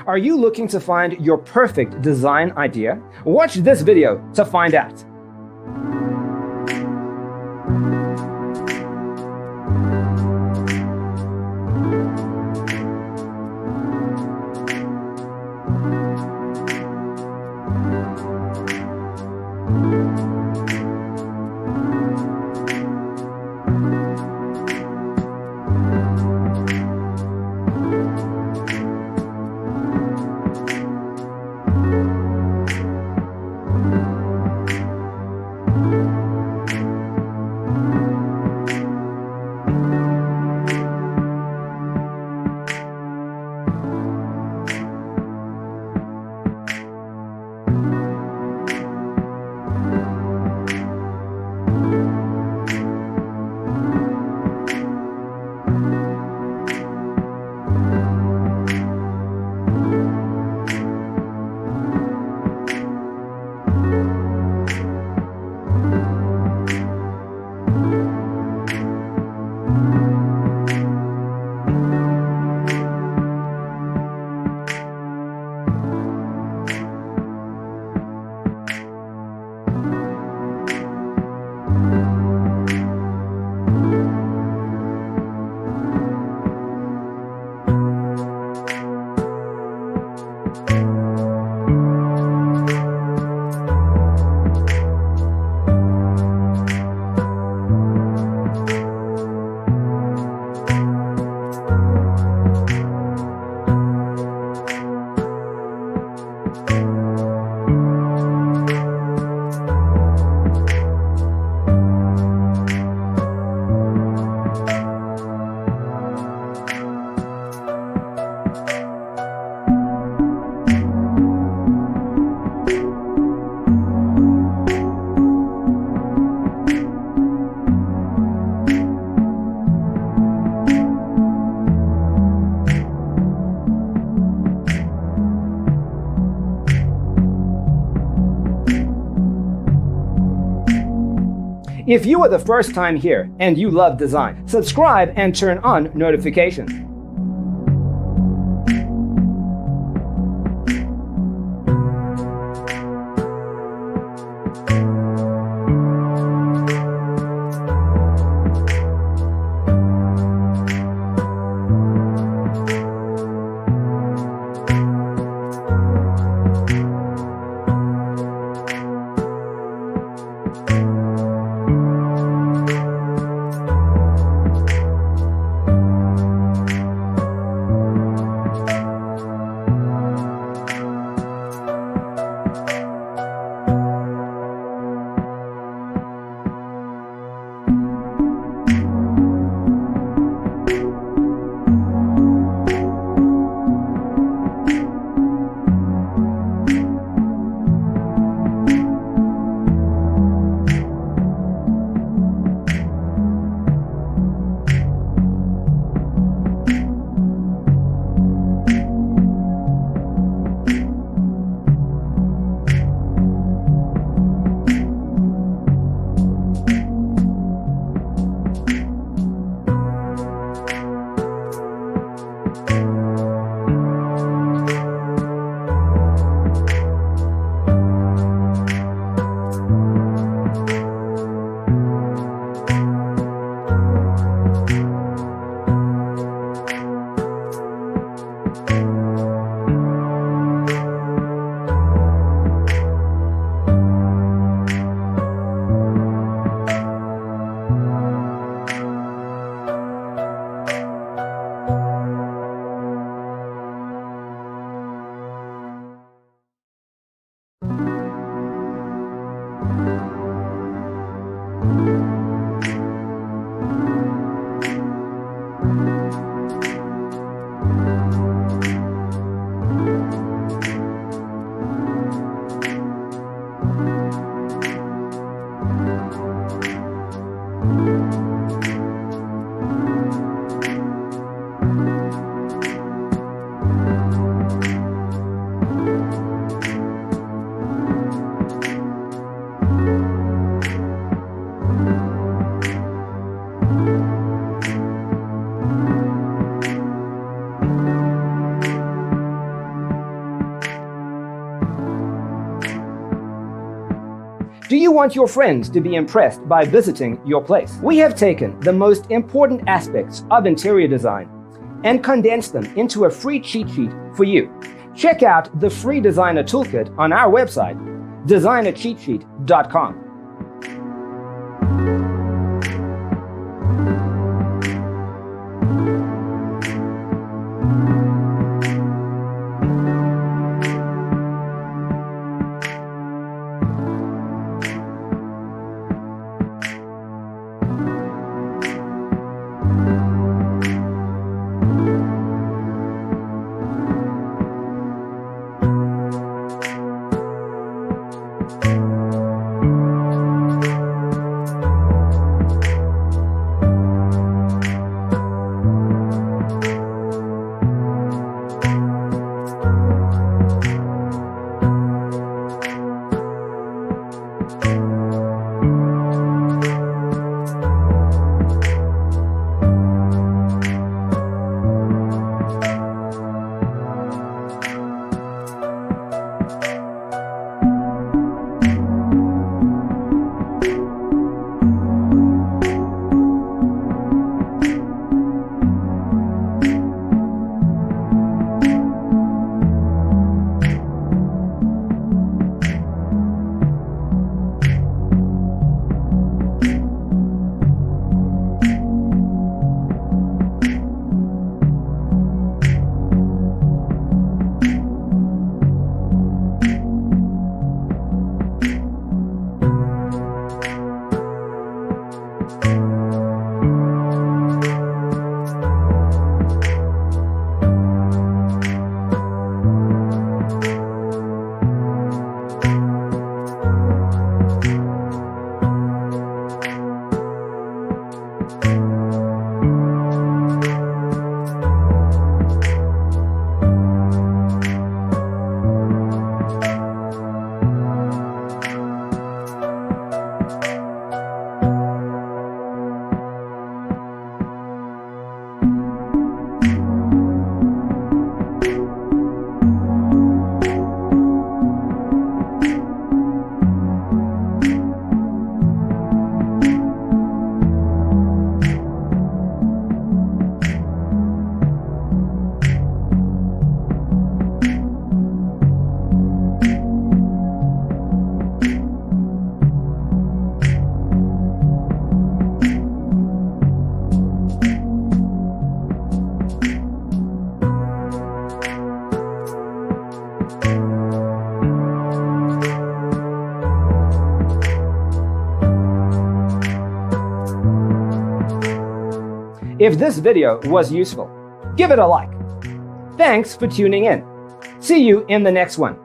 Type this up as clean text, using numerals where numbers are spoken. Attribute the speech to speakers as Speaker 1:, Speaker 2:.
Speaker 1: Are you looking to find your perfect design idea? Watch this video to find out. If you are the first time here and you love design, subscribe and turn on notifications. Do you want your friends to be impressed by visiting your place? We have taken the most important aspects of interior design and condensed them into a free cheat sheet for you. Check out the free designer toolkit on our website, designercheatsheet.com. If this video was useful, give it a like. Thanks for tuning in. See you in the next one.